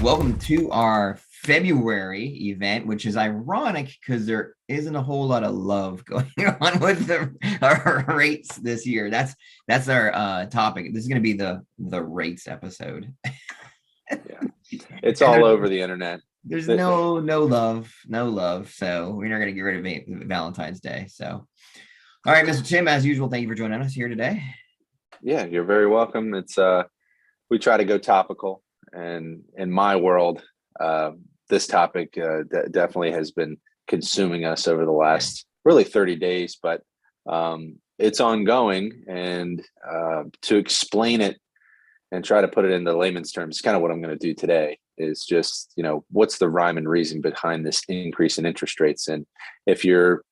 Welcome to our February event, which is ironic because there isn't a whole lot of love going on with our rates this year. That's our topic. This is going to be the rates episode. Yeah, it's all over the internet. There's no love. So we're not going to get rid of Valentine's Day. So, all right, Mr. Tim, as usual, thank you for joining us here today. Yeah, you're very welcome. It's we try to go topical, and in my world, this topic definitely has been consuming us over the last really 30 days, but it's ongoing. And to explain it and try to put it into layman's terms, kind of what I'm going to do today is just, what's the rhyme and reason behind this increase in interest rates? And if you're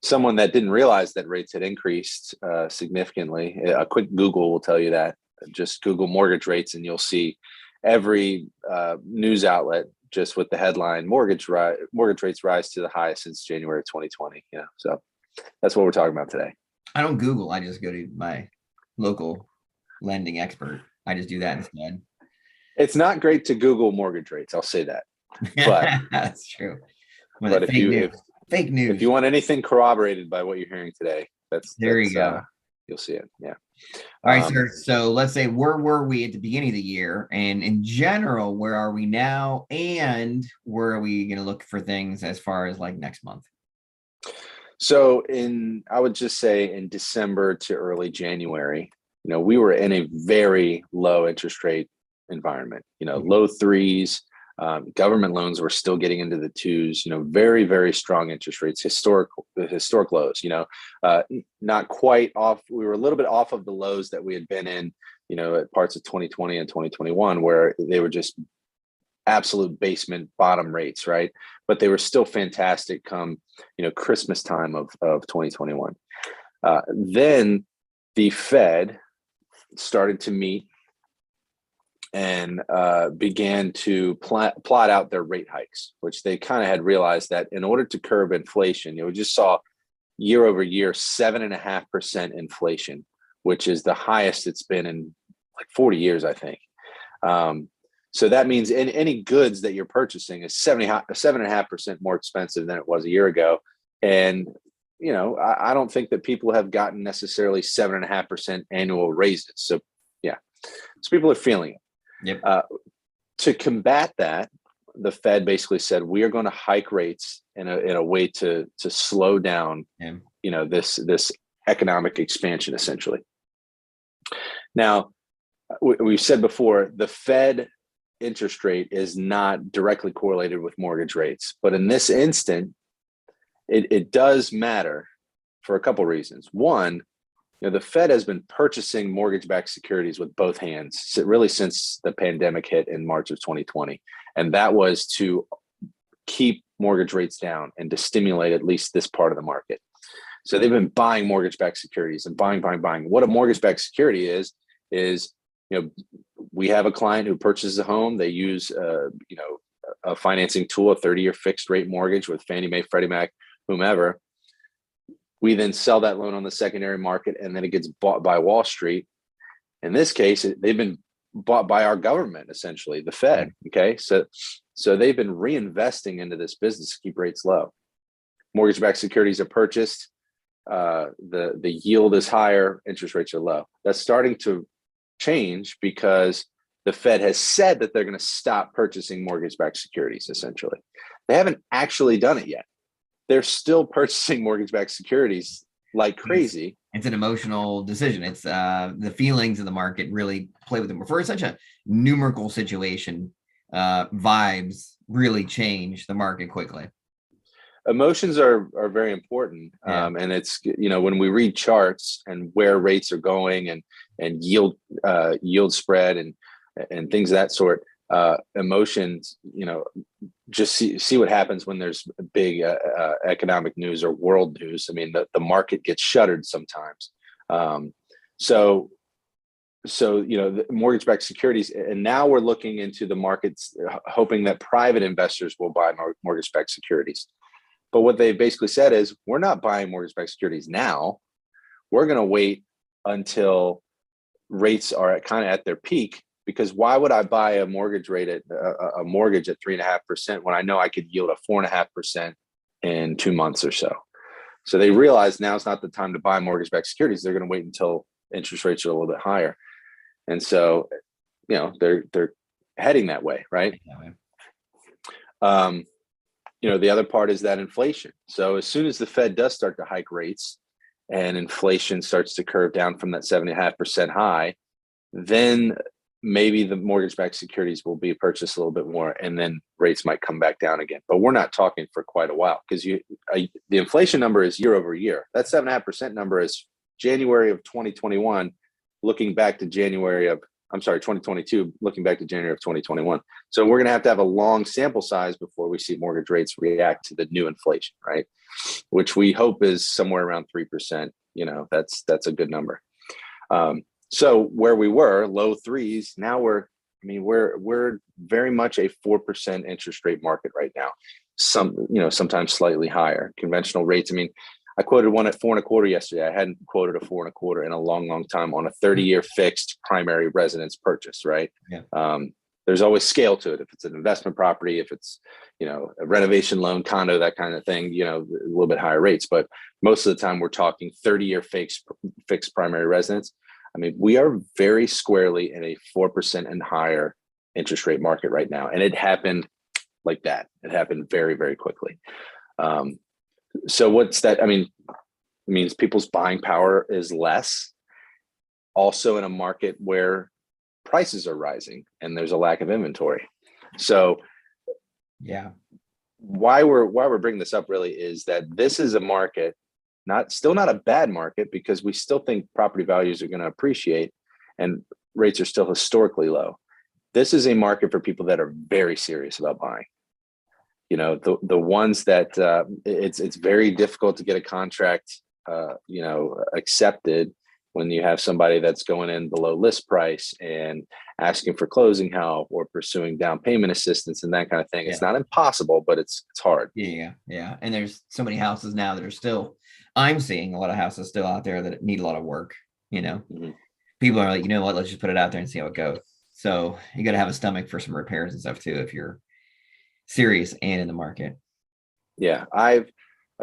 someone that didn't realize that rates had increased significantly, a quick Google will tell you that. Just Google mortgage rates and you'll see every news outlet just with the headline mortgage rates rise to the highest since January of 2020. So that's what we're talking about today. I don't Google. I just go to my local lending expert. I just do that instead. It's not great to Google mortgage rates. I'll say that. But that's true. But if fake news, if you want anything corroborated by what you're hearing today, there you go. You'll see it. Yeah. All right, sir. So let's say where were we at the beginning of the year, and in general, where are we now, and where are we going to look for things as far as like next month? So I would just say in December to early January, we were in a very low interest rate environment, low threes. Government loans were still getting into the twos, very, very strong interest rates, historic lows, not quite off. We were a little bit off of the lows that we had been in, at parts of 2020 and 2021, where they were just absolute basement bottom rates, right? But they were still fantastic come, Christmas time of 2021. Then the Fed started to meet and began to plot out their rate hikes, which they kind of had realized that in order to curb inflation, we just saw year over year 7.5% inflation, which is the highest it's been in like 40 years, I think. So that means any goods that you're purchasing is 7.5% more expensive than it was a year ago. And I don't think that people have gotten necessarily 7.5% annual raises. So people are feeling it. Yep. To combat that, the Fed basically said we are going to hike rates in a way to slow down, this economic expansion, essentially. Now, we've said before, the Fed interest rate is not directly correlated with mortgage rates, but in this instant, it does matter for a couple of reasons. One, the Fed has been purchasing mortgage-backed securities with both hands really since the pandemic hit in March of 2020. And that was to keep mortgage rates down and to stimulate at least this part of the market. So they've been buying mortgage-backed securities and buying. What a mortgage-backed security is, we have a client who purchases a home. They use, a financing tool, a 30-year fixed rate mortgage with Fannie Mae, Freddie Mac, whomever. We then sell that loan on the secondary market, and then it gets bought by Wall Street. In this case, they've been bought by our government, essentially, the Fed. Okay, so they've been reinvesting into this business to keep rates low. Mortgage-backed securities are purchased. The yield is higher. Interest rates are low. That's starting to change because the Fed has said that they're going to stop purchasing mortgage-backed securities. Essentially, they haven't actually done it yet. They're still purchasing mortgage-backed securities like crazy. It's an emotional decision. It's the feelings of the market really play with them. For such a numerical situation, vibes really change the market quickly. Emotions are very important. And it's, when we read charts and where rates are going and yield spread and things of that sort, emotions, just see what happens when there's big economic news or world news. I mean, the market gets shuttered sometimes. So the mortgage-backed securities, and now we're looking into the markets, hoping that private investors will buy mortgage-backed securities. But what they basically said is, we're not buying mortgage-backed securities now. We're going to wait until rates are kind of at their peak, because why would I buy a mortgage rate at a mortgage at 3.5% when I know I could yield a 4.5% in 2 months or so? So they realize now is not the time to buy mortgage-backed securities. They're going to wait until interest rates are a little bit higher. And so, they're heading that way, right? The other part is that inflation. So as soon as the Fed does start to hike rates and inflation starts to curve down from that 7.5% high, then maybe the mortgage-backed securities will be purchased a little bit more, and then rates might come back down again. But we're not talking for quite a while, because the inflation number is year over year. That 7.5% number is January of 2021, looking back to 2022, looking back to January of 2021. So we're going to have a long sample size before we see mortgage rates react to the new inflation, right? Which we hope is somewhere around 3%. That's a good number. So where we were, low threes, now we're very much a 4% interest rate market right now. Sometimes slightly higher. Conventional rates. I quoted one at 4.25 yesterday. I hadn't quoted a 4.25 in a long, long time on a 30-year fixed primary residence purchase, right? Yeah. There's always scale to it. If it's an investment property, if it's, a renovation loan, condo, that kind of thing, a little bit higher rates. But most of the time we're talking 30-year fixed primary residence. We are very squarely in a 4% and higher interest rate market right now. And it happened like that. It happened very, very quickly. So what's that? It means people's buying power is less, also in a market where prices are rising and there's a lack of inventory. So yeah, why we're bringing this up really is that this is a market, still not a bad market, because we still think property values are going to appreciate and rates are still historically low. This is a market for people that are very serious about buying. The ones that it's very difficult to get a contract, accepted when you have somebody that's going in below list price and asking for closing help or pursuing down payment assistance and that kind of thing. Yeah. It's not impossible, but it's hard. Yeah. And there's so many houses now that are still, I'm seeing a lot of houses still out there that need a lot of work. Mm-hmm. People are like, you know what, let's just put it out there and see how it goes. So you got to have a stomach for some repairs and stuff too, if you're serious and in the market. Yeah. I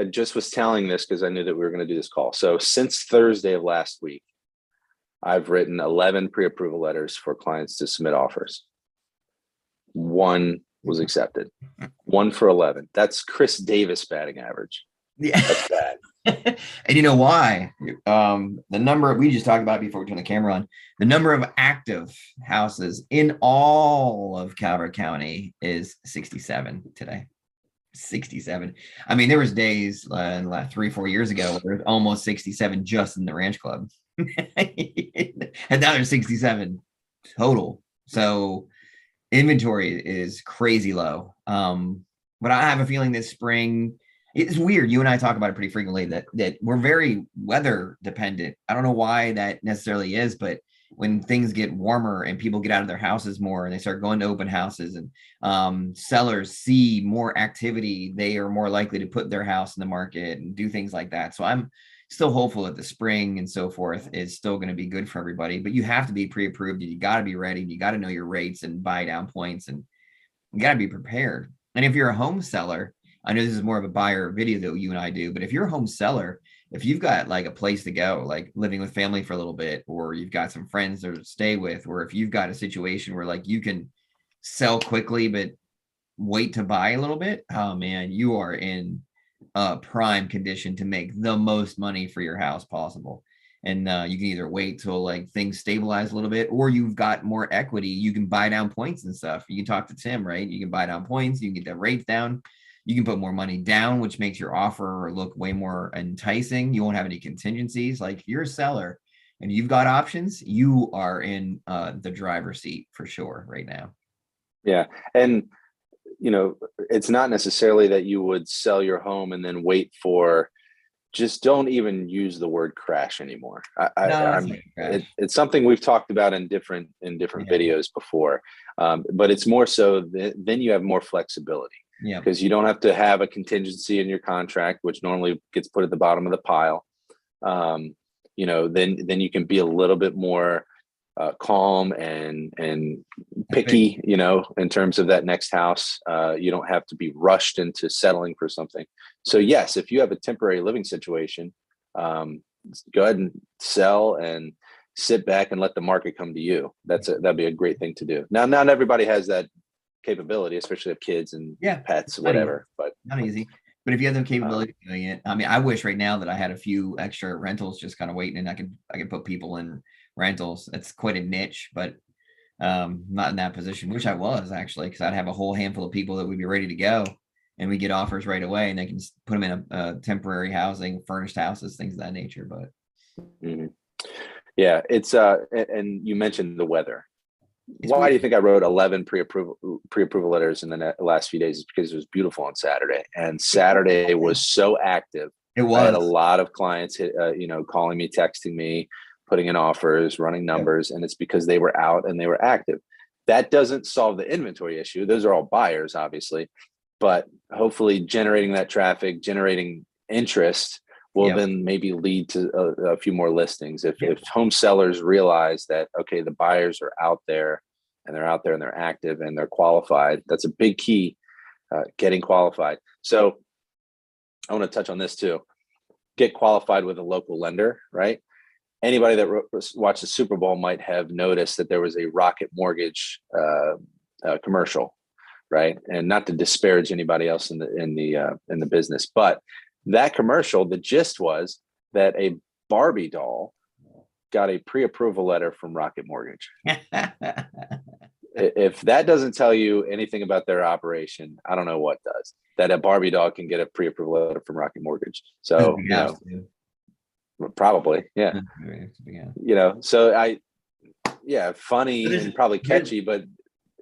just was telling this because I knew that we were going to do this call. So since Thursday of last week, I've written 11 pre-approval letters for clients to submit offers. One was accepted. 1 for 11. That's Chris Davis batting average. Yeah. That's bad. And you know why? The number, we just talked about it before we turn the camera on, the number of active houses in all of Calvert County is 67 today. 67. There was days in the last 3-4 years ago where there was almost 67 just in the ranch club. And now there's 67 total. So inventory is crazy low. But I have a feeling this spring, it's weird. You and I talk about it pretty frequently that we're very weather dependent. I don't know why that necessarily is, but when things get warmer and people get out of their houses more and they start going to open houses and sellers see more activity, they are more likely to put their house in the market and do things like that. So I'm still hopeful that the spring and so forth is still going to be good for everybody, but you have to be pre-approved and you got to be ready. You got to know your rates and buy down points, and you got to be prepared. And if you're a home seller, I know this is more of a buyer video that you and I do, but if you're a home seller, if you've got like a place to go, like living with family for a little bit, or you've got some friends to stay with, or if you've got a situation where like you can sell quickly, but wait to buy a little bit, oh man, you are in a prime condition to make the most money for your house possible. And you can either wait till like things stabilize a little bit, or you've got more equity. You can buy down points and stuff. You can talk to Tim, right? You can buy down points. You can get the rates down. You can put more money down, which makes your offer look way more enticing. You won't have any contingencies. Like if you're a seller and you've got options, you are in the driver's seat for sure right now. Yeah. And, it's not necessarily that you would sell your home and then wait for, just don't even use the word crash anymore. It's something we've talked about in different videos before, but it's more so then you have more flexibility. Yeah, because you don't have to have a contingency in your contract, which normally gets put at the bottom of the pile. Then you can be a little bit more calm and picky, in terms of that next house. You don't have to be rushed into settling for something. So yes, if you have a temporary living situation, go ahead and sell and sit back and let the market come to you. That'd be a great thing to do. Now, not everybody has that capability, especially if kids and pets, whatever, but not easy. But if you have the capability of doing it, I mean, I wish right now that I had a few extra rentals just kind of waiting, and I could put people in rentals. It's quite a niche, but not in that position. Wish I was, actually, because I'd have a whole handful of people that would be ready to go, and we get offers right away, and they can put them in a temporary housing, furnished houses, things of that nature. But yeah, it's and you mentioned the weather. Why do you think I wrote 11 pre-approval letters in the last few days? Is because it was beautiful on Saturday, and Saturday was so active. It was. I had a lot of clients, calling me, texting me, putting in offers, running numbers, and it's because they were out and they were active. That doesn't solve the inventory issue. Those are all buyers, obviously, but hopefully generating that traffic, generating interest will then maybe lead to a few more listings. If home sellers realize that, okay, the buyers are out there and they're active and they're qualified, that's a big key, getting qualified. So I want to touch on this too. Get qualified with a local lender, right? Anybody that watched the Super Bowl might have noticed that there was a Rocket Mortgage commercial, right? And not to disparage anybody else in the business, but that commercial, the gist was that a Barbie doll got a pre-approval letter from Rocket Mortgage. If that doesn't tell you anything about their operation, I don't know what does. That a Barbie doll can get a pre-approval letter from Rocket Mortgage. So, probably, yeah. So funny and probably catchy, but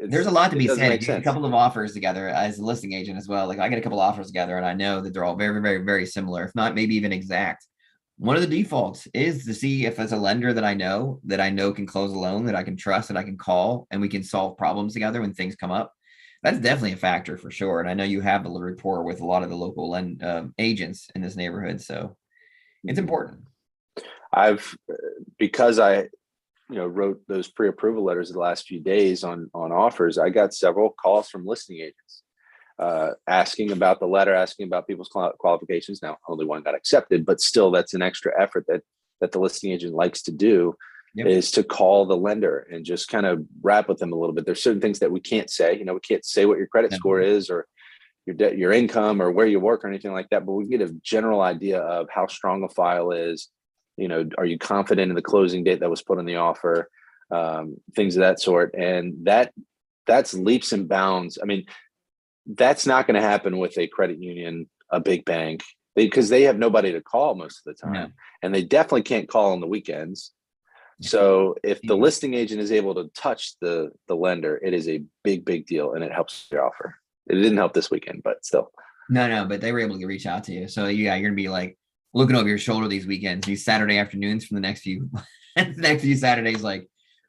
there's a lot to be said. You get a couple of offers together as a listing agent as well. Like, I get a couple of offers together, and I know that they're all very, very, very similar, if not maybe even exact. One of the defaults is to see if it's a lender that I know can close a loan, that I can trust, that I can call, and we can solve problems together when things come up. That's definitely a factor for sure. And I know you have a little rapport with a lot of the local agents in this neighborhood, so it's important. Because I wrote those pre-approval letters the last few days on offers, I got several calls from listing agents asking about the letter, asking about people's qualifications. Now, only one got accepted, but still, that's an extra effort that the listing agent likes to do, is to call the lender and just kind of wrap with them a little bit. There's certain things that we can't say. We can't say what your credit score is, or your income, or where you work, or anything like that, but we can get a general idea of how strong a file is. Are you confident in the closing date that was put on the offer? Things of that sort. And that's leaps and bounds. I mean, that's not going to happen with a credit union, a big bank, because they have nobody to call most of the time, and they definitely can't call on the weekends. So if the listing agent is able to touch the lender, it is a big, big deal, and it helps your offer. It didn't help this weekend, but still. No, but they were able to reach out to you. So you're going to be like looking over your shoulder these weekends, these Saturday afternoons from the next few Saturdays, like,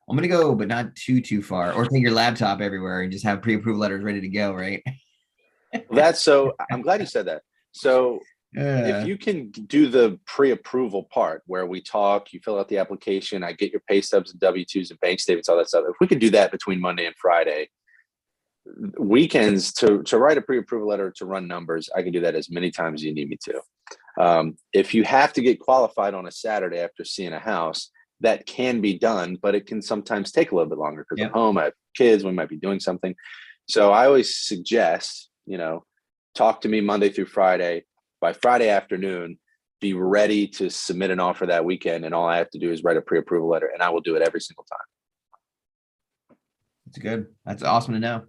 I'm going to go, but not too far, or take your laptop everywhere and just have pre-approved letters ready to go. Right. I'm glad you said that. So if you can do the pre-approval part where we talk, you fill out the application, I get your pay stubs and W-2s and bank statements, all that stuff. If we can do that between Monday and Friday, weekends to write a pre-approval letter, to run numbers, I can do that as many times as you need me to. If you have to get qualified on a Saturday after seeing a house, that can be done, but it can sometimes take a little bit longer because I'm home, I have kids, we might be doing something. So I always suggest, talk to me Monday through Friday. By Friday afternoon, be ready to submit an offer that weekend, and all I have to do is write a pre-approval letter, and I will do it every single time. That's good. That's awesome to know.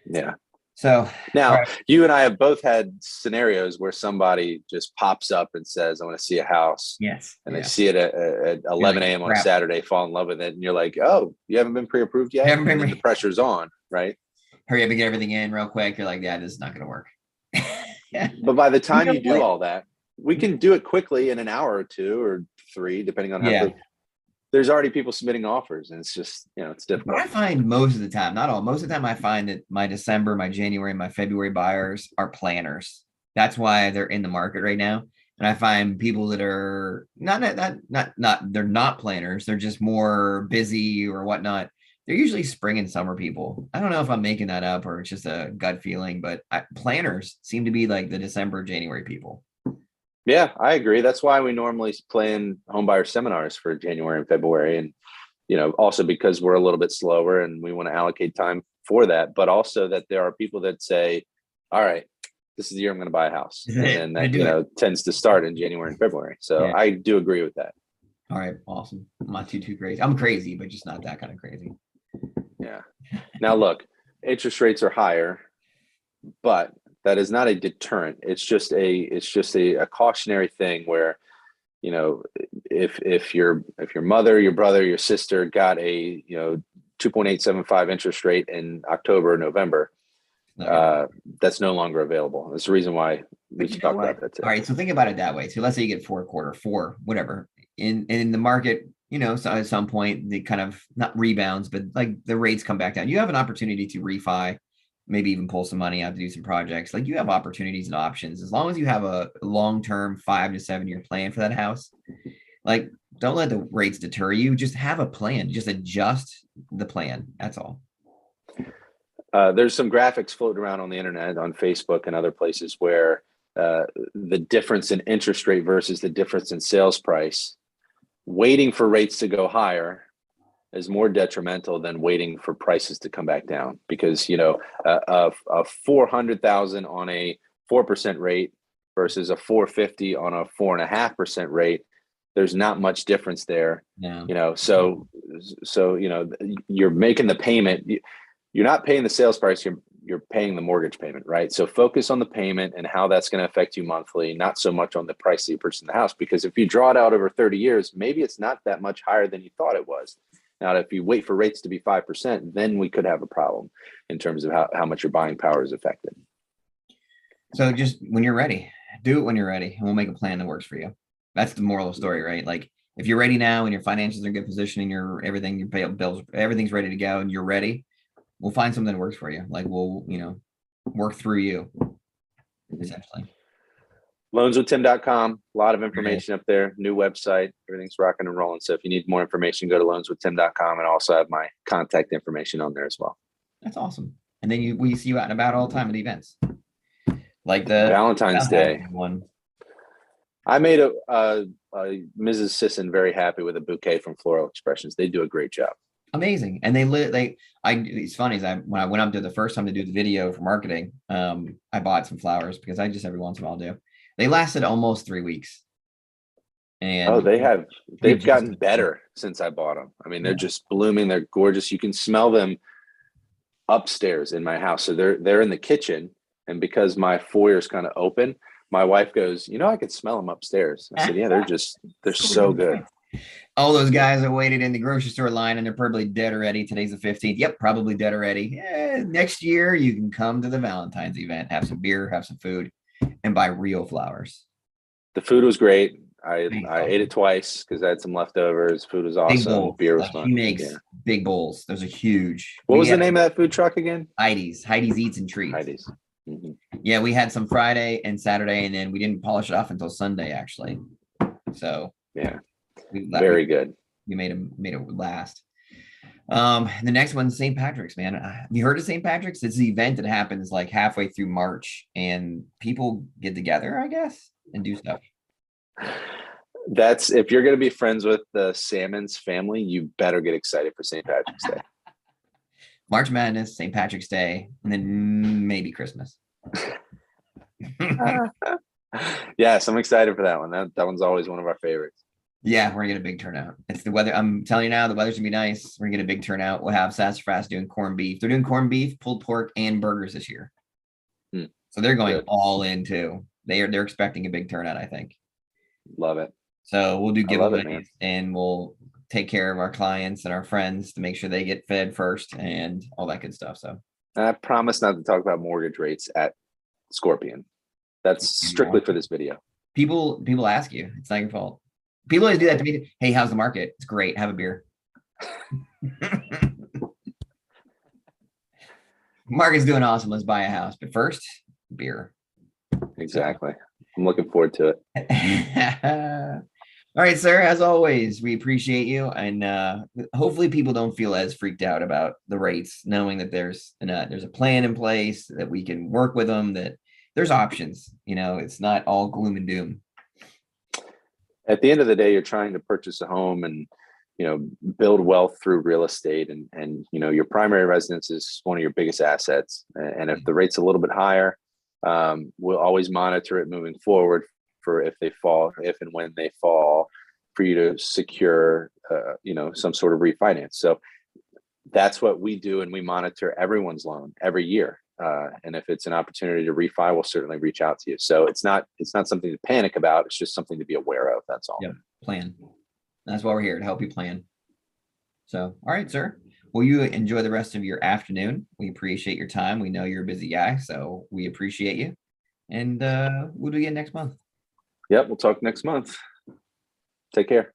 Yeah. So now you and I have both had scenarios where somebody just pops up and says, I want to see a house. Yes. And they see it at 11 a.m. on a Saturday, fall in love with it. And you're like, oh, you haven't been pre-approved yet? And then the pressure's on, right? Hurry up and get everything in real quick. You're like, yeah, this is not going to work. But by the time you do all that, we can do it quickly in an hour or 2 or 3, depending on how quick. There's already people submitting offers, and it's just, it's difficult. But I find most of the time, not all, most of the time I find that my December, my January, my February buyers are planners. That's why they're in the market right now. And I find people that are not they're not planners, they're just more busy or whatnot. They're usually spring and summer people. I don't know if I'm making that up or it's just a gut feeling, but planners seem to be like the December, January people. Yeah, I agree. That's why we normally plan home buyer seminars for January and February. And, also because we're a little bit slower and we want to allocate time for that, but also that there are people that say, all right, this is the year I'm going to buy a house. Is And it? then I that, do it. tends to start in January and February. So Yeah. I do agree with that. All right. Awesome. I'm not too crazy. I'm crazy, but just not that kind of crazy. Yeah. Now, look, interest rates are higher, but that is not a deterrent. It's just a cautionary thing where, if your mother, your brother, your sister got a 2.875 interest rate in October, November, Okay. that's no longer available. That's the reason why we But you know talk what? about that All today. right. So think about it that way. So let's say you get four, whatever, in the market. So at some point the kind of not rebounds, but like the rates come back down. You have an opportunity to refi, maybe even pull some money out to do some projects. Like you have opportunities and options as long as you have a long-term 5 to 7 year plan for that house. Like don't let the rates deter you. Just have a plan. Just adjust the plan. That's all. There's some graphics floating around on the internet, on Facebook and other places where the difference in interest rate versus the difference in sales price, waiting for rates to go higher is more detrimental than waiting for prices to come back down, because a 400,000 on a 4% rate versus a 450 on a 4.5% rate, there's not much difference there. Yeah. So you're making the payment. You're not paying the sales price. You're paying the mortgage payment, right? So focus on the payment and how that's going to affect you monthly, not so much on the price that you purchased the house. Because if you draw it out over 30 years, maybe it's not that much higher than you thought it was. Now, if you wait for rates to be 5%, then we could have a problem in terms of how much your buying power is affected. So just when you're ready, do it when you're ready, and we'll make a plan that works for you. That's the moral of the story, right? Like if you're ready now and your finances are in good position and your bills, everything's ready to go and you're ready, we'll find something that works for you. Like we'll, work through you essentially. Loanswithtim.com. A lot of Right. information up there. New website. Everything's rocking and rolling. So if you need more information, go to loanswithtim.com, and also have my contact information on there as well. That's awesome. And then we see you out and about all the time at events, like the Valentine's Day. one. I made a Mrs. Sisson very happy with a bouquet from Floral Expressions. They do a great job. Amazing. And it's funny is when I went up to the first time to do the video for marketing, I bought some flowers because I just every once in a while do. They lasted almost 3 weeks. And they've gotten better since I bought them. I mean, they're just blooming. They're gorgeous. You can smell them upstairs in my house. So they're in the kitchen. And because my foyer is kind of open, my wife goes, I could smell them upstairs. I said, yeah, they're so good. All those guys that waited in the grocery store line and they're probably dead already. Today's the 15th. Yep, probably dead already. Next year, you can come to the Valentine's event, have some beer, have some food, and buy real flowers. The food was great. I ate it twice because I had some leftovers. Food was Big awesome. bowls. Beer was Like fun. she makes Yeah. big bowls. Those are huge. What was the name of that food truck again? Heidi's Eats and Treats. Heidi's. Mm-hmm. Yeah, we had some Friday and Saturday, and then we didn't polish it off until Sunday, actually. So yeah, very good. We made it last. The next one's St. Patrick's, man. Have you heard of St. Patrick's? It's the event that happens like halfway through March, and people get together, I guess, and do stuff. That's if you're going to be friends with the Salmon's family, you better get excited for St. Patrick's Day. March Madness, St. Patrick's Day, and then maybe Christmas. Yes, I'm excited for that one. That one's always one of our favorites. Yeah, we're gonna get a big turnout. It's the weather. I'm telling you now, the weather's gonna be nice. We're gonna get a big turnout. We'll have Sassafras doing corned beef. They're doing corned beef, pulled pork, and burgers this year. So they're going all in too. They're expecting a big turnout, I think. Love it. So we'll do giveaways and we'll take care of our clients and our friends to make sure they get fed first and all that good stuff. So I promise not to talk about mortgage rates at Scorpion. That's strictly for this video. People ask you. It's not your fault. People always do that to me. Hey, how's the market? It's great. Have a beer. Market's doing awesome. Let's buy a house. But first, beer. Exactly. I'm looking forward to All right, sir. As always, we appreciate you, and hopefully, people don't feel as freaked out about the rates, knowing that there's a plan in place that we can work with them. That there's options. It's not all gloom and doom. At the end of the day, you're trying to purchase a home and build wealth through real estate, and your primary residence is one of your biggest assets. And if the rate's a little bit higher, we'll always monitor it moving forward for if and when they fall, for you to secure some sort of refinance. So that's what we do, and we monitor everyone's loan every year. And if it's an opportunity to refi, we'll certainly reach out to you. So it's not something to panic about. It's just something to be aware of. That's all. Yep. Plan. That's why we're here, to help you plan. So, all right, sir. Well, you enjoy the rest of your afternoon. We appreciate your time. We know you're a busy guy, so we appreciate you. And we'll do it again next month. Yep. We'll talk next month. Take care.